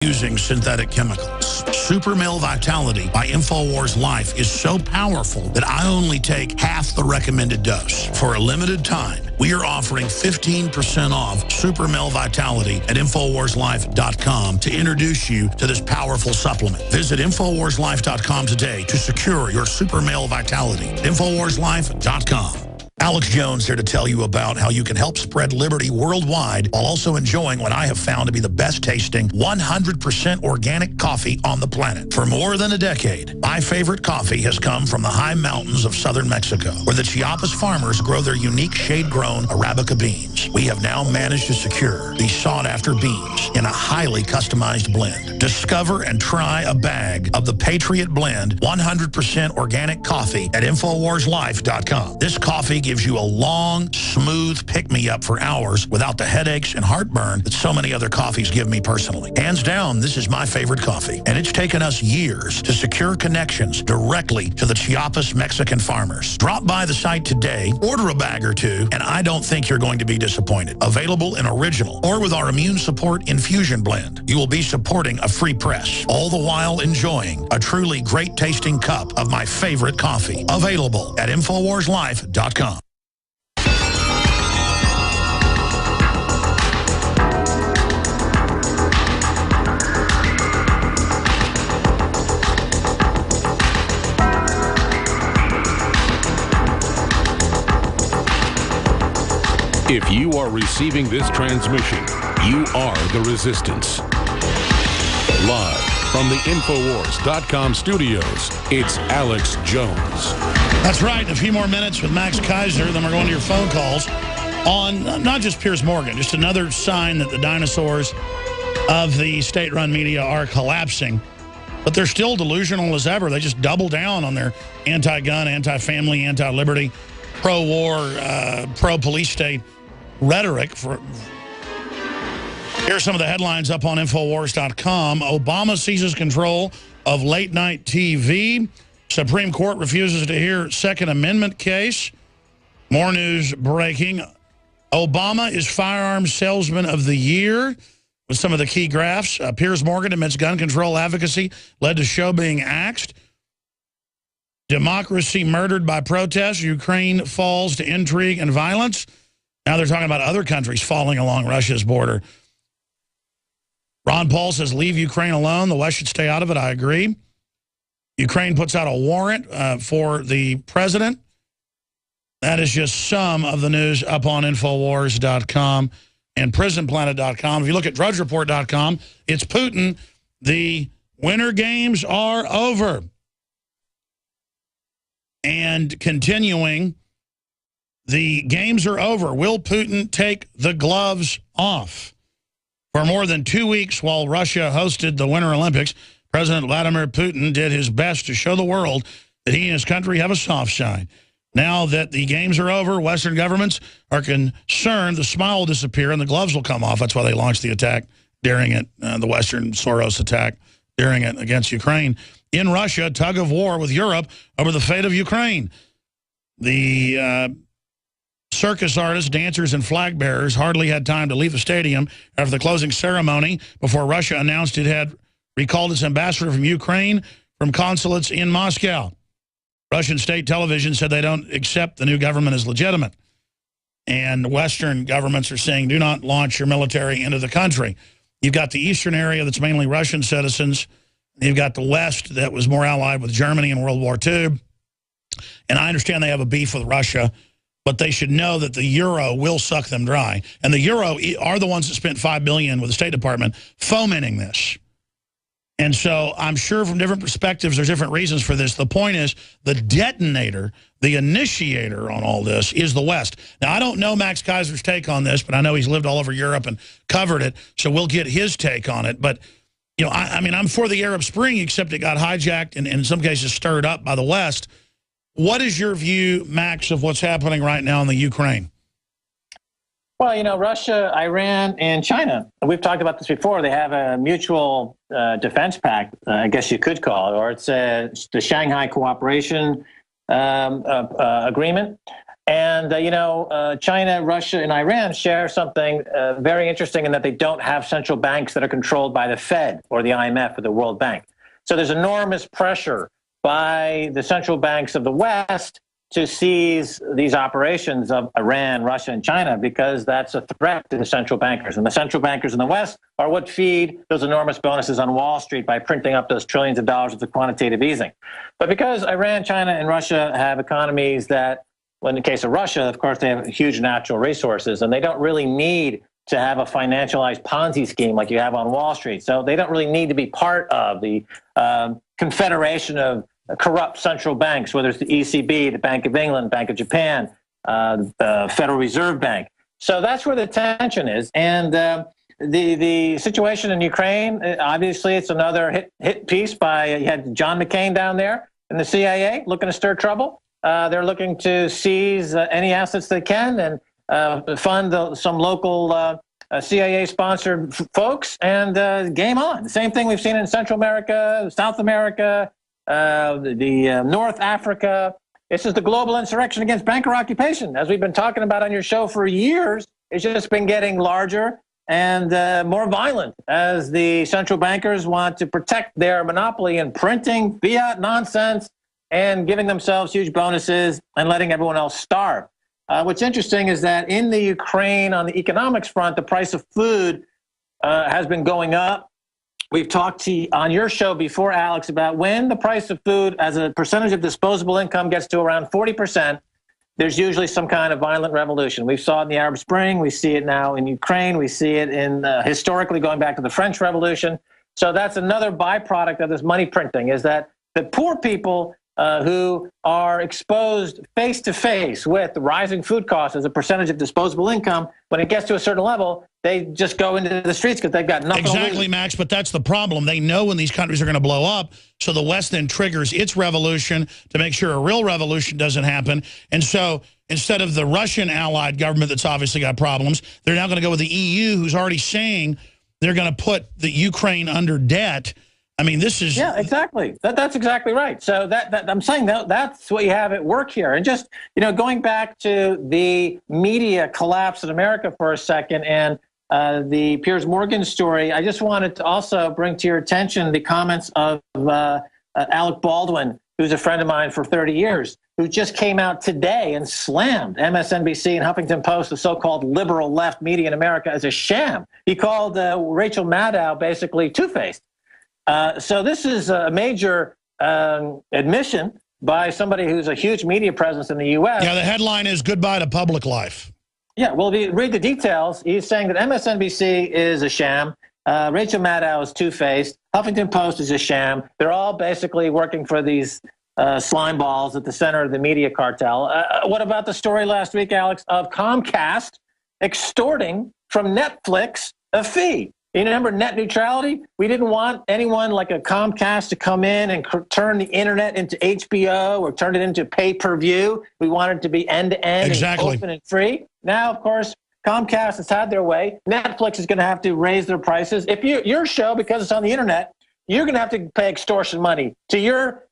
using synthetic chemicals. Super Male Vitality by InfoWars Life is so powerful that I only take half the recommended dose. For a limited time, we are offering 15% off Super Male Vitality at InfoWarsLife.com to introduce you to this powerful supplement. Visit InfoWarsLife.com today to secure your Super Male Vitality. InfoWarsLife.com. Alex Jones here to tell you about how you can help spread liberty worldwide while also enjoying what I have found to be the best tasting 100% organic coffee on the planet. For more than a decade, my favorite coffee has come from the high mountains of southern Mexico, where the Chiapas farmers grow their unique shade-grown Arabica beans. We have now managed to secure these sought-after beans in a highly customized blend. Discover and try a bag of the Patriot Blend 100% organic coffee at InfoWarsLife.com. This coffee gives you a long, smooth pick-me-up for hours without the headaches and heartburn that so many other coffees give me personally. Hands down, this is my favorite coffee, and it's taken us years to secure connections directly to the Chiapas Mexican farmers. Drop by the site today, order a bag or two, and I don't think you're going to be disappointed. Available in original or with our immune support infusion blend. You will be supporting a free press, all the while enjoying a truly great-tasting cup of my favorite coffee. Available at InfoWarsLife.com. If you are receiving this transmission, you are the Resistance. Live from the Infowars.com studios, it's Alex Jones. That's right. A few more minutes with Max Kaiser, then we're going to your phone calls on not just Piers Morgan, just another sign that the dinosaurs of the state-run media are collapsing. But they're still delusional as ever. They just double down on their anti-gun, anti-family, anti-liberty, pro-war, pro-police state rhetoric. Here are some of the headlines up on Infowars.com. Obama seizes control of late-night TV. Supreme Court refuses to hear Second Amendment case. More news breaking. Obama is Firearms Salesman of the Year, with some of the key graphs. Piers Morgan admits gun control advocacy led to show being axed. Democracy murdered by protests. Ukraine falls to intrigue and violence. Now they're talking about other countries falling along Russia's border. Ron Paul says, leave Ukraine alone. The West should stay out of it. I agree. Ukraine puts out a warrant for the president. That is just some of the news up on Infowars.com and PrisonPlanet.com. If you look at DrudgeReport.com, it's Putin. The Winter Games are over. And continuing, the games are over. Will Putin take the gloves off? For more than 2 weeks while Russia hosted the Winter Olympics, President Vladimir Putin did his best to show the world that he and his country have a soft side. Now that the games are over, Western governments are concerned the smile will disappear and the gloves will come off. That's why they launched the attack during it, the Western Soros attack during it against Ukraine. In Russia, tug of war with Europe over the fate of Ukraine. The circus artists, dancers, and flag bearers hardly had time to leave the stadium after the closing ceremony before Russia announced it had recalled its ambassador from Ukraine from consulates in Moscow. Russian state television said they don't accept the new government as legitimate. And Western governments are saying, do not launch your military into the country. You've got the eastern area that's mainly Russian citizens. You've got the West that was more allied with Germany in World War II. And I understand they have a beef with Russia, but they should know that the euro will suck them dry. And the euro are the ones that spent $5 billion with the State Department fomenting this. And so I'm sure from different perspectives, there's different reasons for this. The point is the detonator, the initiator on all this is the West. Now, I don't know Max Kaiser's take on this, but I know he's lived all over Europe and covered it. So we'll get his take on it. But, you know, I mean, I'm for the Arab Spring, except it got hijacked and in some cases stirred up by the West. What is your view, Max, of what's happening right now in the Ukraine? Well, you know, Russia, Iran, and China, we've talked about this before. They have a mutual defense pact, I guess you could call it, or it's the Shanghai Cooperation Agreement. And, China, Russia, and Iran share something very interesting in that they don't have central banks that are controlled by the Fed or the IMF or the World Bank. So there's enormous pressure by the central banks of the West to seize these operations of Iran, Russia, and China, because that's a threat to the central bankers. And the central bankers in the West are what feed those enormous bonuses on Wall Street by printing up those trillions of dollars of the quantitative easing. But because Iran, China, and Russia have economies that, well, in the case of Russia, of course, they have huge natural resources, and they don't really need to have a financialized Ponzi scheme like you have on Wall Street. So they don't really need to be part of the confederation of corrupt central banks, whether it's the ECB, the Bank of England, Bank of Japan, the Federal Reserve Bank. So that's where the tension is. And the situation in Ukraine, obviously, it's another hit piece by, you had John McCain down there in the CIA looking to stir trouble. They're looking to seize any assets they can and fund some local CIA-sponsored folks, and game on. The same thing we've seen in Central America, South America, North Africa. This is the global insurrection against banker occupation. As we've been talking about on your show for years, it's just been getting larger and more violent as the central bankers want to protect their monopoly in printing fiat nonsense and giving themselves huge bonuses and letting everyone else starve. What's interesting is that in the Ukraine, on the economics front, the price of food has been going up. We've talked on your show before, Alex, about when the price of food as a percentage of disposable income gets to around 40%, there's usually some kind of violent revolution. We saw it in the Arab Spring. We see it now in Ukraine. We see it in historically going back to the French Revolution. So that's another byproduct of this money printing, is that the poor people who are exposed face-to-face with the rising food costs as a percentage of disposable income, when it gets to a certain level, they just go into the streets because they've got nothing to lose. Exactly, Max, but that's the problem. They know when these countries are going to blow up, so the West then triggers its revolution to make sure a real revolution doesn't happen. And so instead of the Russian allied government that's obviously got problems, they're now going to go with the EU, who's already saying they're going to put the Ukraine under debt. I mean, this is... Yeah, exactly. That's exactly right. So that I'm saying that's what you have at work here. And just, going back to the media collapse in America for a second and the Piers Morgan story, I just wanted to also bring to your attention the comments of Alec Baldwin, who's a friend of mine for 30 years, who just came out today and slammed MSNBC and Huffington Post, the so-called liberal left media in America, as a sham. He called Rachel Maddow basically two-faced. So this is a major admission by somebody who's a huge media presence in the U.S. Yeah, the headline is "Goodbye to Public Life." Yeah, well, if you read the details, he's saying that MSNBC is a sham, Rachel Maddow is two-faced, Huffington Post is a sham. They're all basically working for these slime balls at the center of the media cartel. What about the story last week, Alex, of Comcast extorting from Netflix a fee? You remember net neutrality? We didn't want anyone like a Comcast to come in and turn the internet into HBO or turn it into pay-per-view. We wanted it to be end-to-end and open and free. Now, of course, Comcast has had their way. Netflix is going to have to raise their prices. If your show, because it's on the internet, you're going to have to pay extortion money to your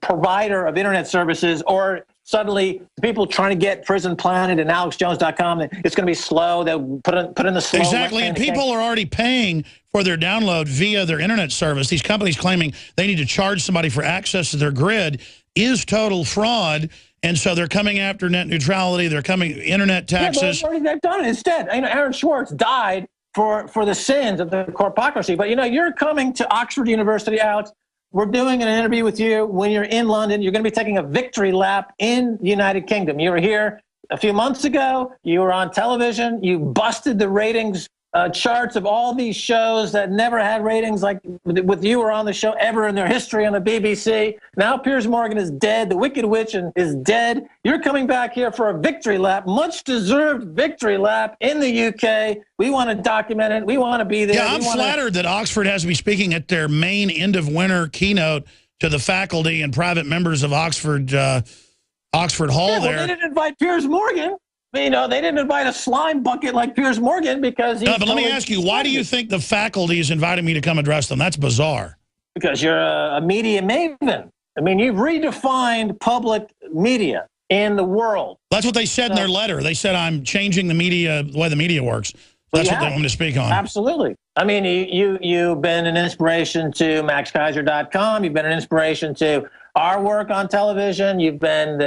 provider of internet services, or suddenly people trying to get Prison Planet and AlexJones.com, it's going to be slow. They'll put in the slow. Exactly, and people are already paying for their download via their internet service. These companies claiming they need to charge somebody for access to their grid is total fraud. And so they're coming after net neutrality. They're coming internet taxes. Yeah, they've done it instead. Aaron Swartz died for the sins of the corpocracy. But you're coming to Oxford University, Alex. We're doing an interview with you when you're in London. You're going to be taking a victory lap in the United Kingdom. You were here a few months ago. You were on television. You busted the ratings charts of all these shows that never had ratings like with you were on the show ever in their history on the BBC. Now Piers Morgan is dead. The Wicked Witch is dead. You're coming back here for a victory lap, much deserved victory lap in the UK. We want to document it. We want to be there. Yeah, I'm flattered that Oxford has me speaking at their main end of winter keynote to the faculty and private members of Oxford Hall there. They didn't invite Piers Morgan. They didn't invite a slime bucket like Piers Morgan because he's... No, but let me ask you, why do you think the faculty is inviting me to come address them? That's bizarre. Because you're a media maven. You've redefined public media. in the world. That's what they said in their letter. They said, I'm changing the media, the way the media works. That's what they want me to speak on. Absolutely. I mean, you've been an inspiration to MaxKaiser.com. You've been an inspiration to our work on television. You've been,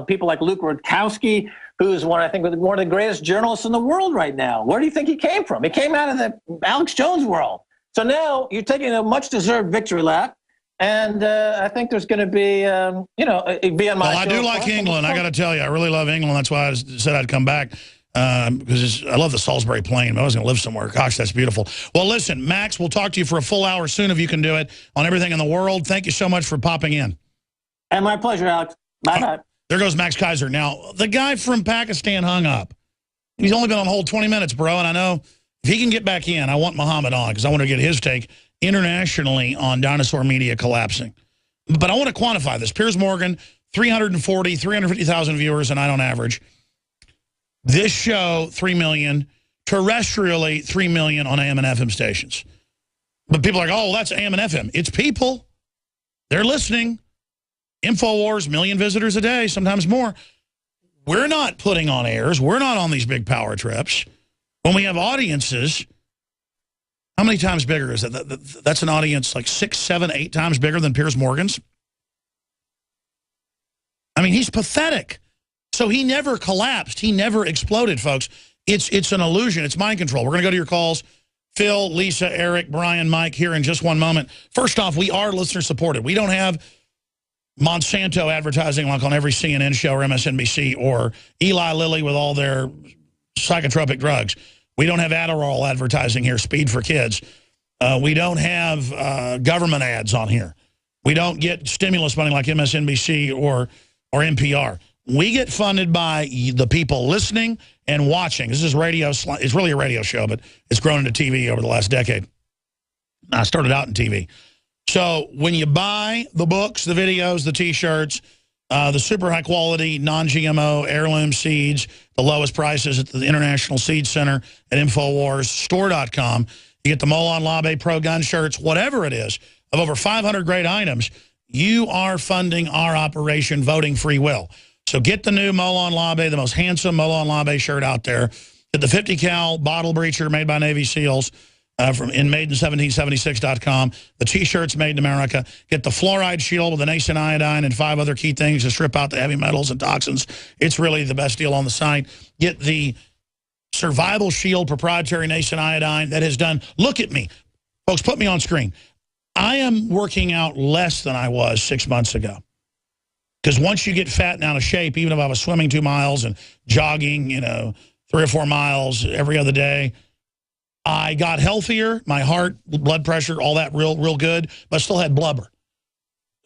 people like Luke Rudkowski, who's one of the greatest journalists in the world right now. Where do you think he came from? He came out of the Alex Jones world. So now you're taking a much-deserved victory lap. And I think there's going to be, be on my show. I do like England. I got to tell you, I really love England. That's why I said I'd come back. Because I love the Salisbury Plain. I was going to live somewhere. Gosh, that's beautiful. Well, listen, Max, we'll talk to you for a full hour soon if you can do it on everything in the world. Thank you so much for popping in. And my pleasure, Alex. Bye-bye. There goes Max Kaiser. Now, the guy from Pakistan hung up. He's only been on hold 20 minutes, bro, and I know if he can get back in, I want Muhammad on because I want to get his take internationally on dinosaur media collapsing. But I want to quantify this. Piers Morgan, 350,000 viewers, and I don't average. This show, 3 million. Terrestrially, 3 million on AM and FM stations. But people are like, oh, well, that's AM and FM. It's people. They're listening. InfoWars, 1 million visitors a day, sometimes more. We're not putting on airs. We're not on these big power trips. When we have audiences, how many times bigger is that? That's an audience like 6, 7, 8 times bigger than Piers Morgan's. I mean, he's pathetic. So he never collapsed. He never exploded, folks. It's an illusion. It's mind control. We're going to go to your calls. Phil, Lisa, Eric, Brian, Mike here in just one moment. First off, we are listener supported. We don't have Monsanto advertising like on every CNN show or MSNBC or Eli Lilly with all their psychotropic drugs. We don't have Adderall advertising here, Speed for Kids. We don't have government ads on here. We don't get stimulus money like MSNBC or NPR. We get funded by the people listening and watching. This is radio. It's really a radio show, but it's grown into TV over the last decade. I started out in TV. So when you buy the books, the videos, the T-shirts, the super high quality, non-GMO heirloom seeds, the lowest prices at the International Seed Center at InfoWarsStore.com, you get the Molon Labe Pro Gun shirts, whatever it is, of over 500 great items, you are funding our operation, Voting Free Will. So get the new Molon Labe, the most handsome Molon Labe shirt out there. Get the 50 cal bottle breacher made by Navy SEALs from Maiden1776.com. The T-shirts made in America. Get the fluoride shield with the nascent iodine and 5 other key things to strip out the heavy metals and toxins. It's really the best deal on the site. Get the Survival Shield proprietary nascent iodine that has done. Look at me. Folks, put me on screen. I am working out less than I was 6 months ago. Because once you get fat and out of shape, even if I was swimming 2 miles and jogging, 3 or 4 miles every other day, I got healthier. My heart, blood pressure, all that real good, but still had blubber.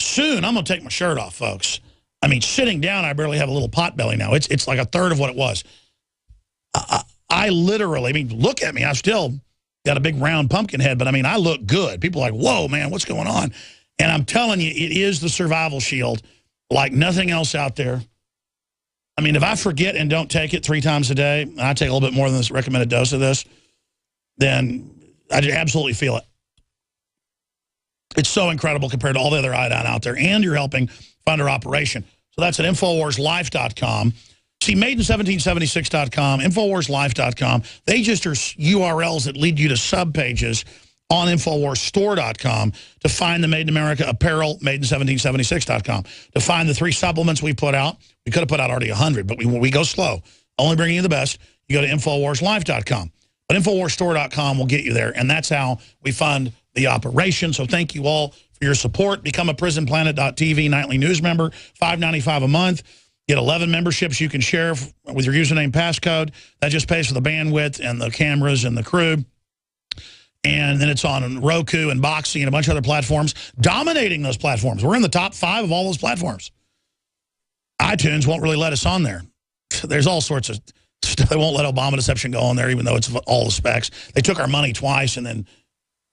Soon, I'm going to take my shirt off, folks. I mean, sitting down, I barely have a little pot belly now. It's like a third of what it was. I literally, look at me. I've still got a big round pumpkin head, but I look good. People are like, whoa, man, what's going on? And I'm telling you, it is the Survival Shield. Like nothing else out there. If I forget and don't take it 3 times a day, and I take a little bit more than this recommended dose of this, then I absolutely feel it. It's so incredible compared to all the other iodine out there, and you're helping fund our operation. So that's at InfoWarsLife.com. See, Maiden1776.com, InfoWarsLife.com. They just are URLs that lead you to subpages on InfoWarsStore.com to find the Made in America apparel, Maiden1776.com. To find the 3 supplements we put out. We could have put out already 100, but we go slow. Only bringing you the best. You go to InfoWarsLife.com. But InfoWarsStore.com will get you there, and that's how we fund the operation. So thank you all for your support. Become a PrisonPlanet.tv nightly news member, $5.95 a month. Get 11 memberships you can share with your username passcode. That just pays for the bandwidth and the cameras and the crew. And then it's on Roku and Boxy and a bunch of other platforms, dominating those platforms. We're in the top 5 of all those platforms. iTunes won't really let us on there. There's all sorts of stuff. They won't let Obama deception go on there, even though it's all the specs. They took our money twice and then,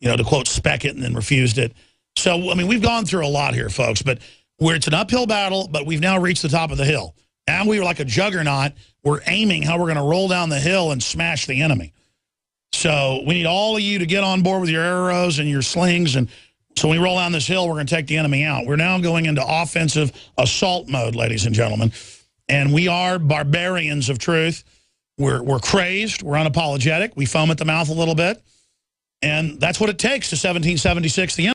to quote, spec it and then refused it. So, we've gone through a lot here, folks, but it's an uphill battle, but we've now reached the top of the hill. Now we are like a juggernaut. We're aiming how we're going to roll down the hill and smash the enemy. So we need all of you to get on board with your arrows and your slings. And so when we roll down this hill, we're going to take the enemy out. We're now going into offensive assault mode, ladies and gentlemen. And we are barbarians of truth. We're crazed. We're unapologetic. We foam at the mouth a little bit. And that's what it takes to 1776 the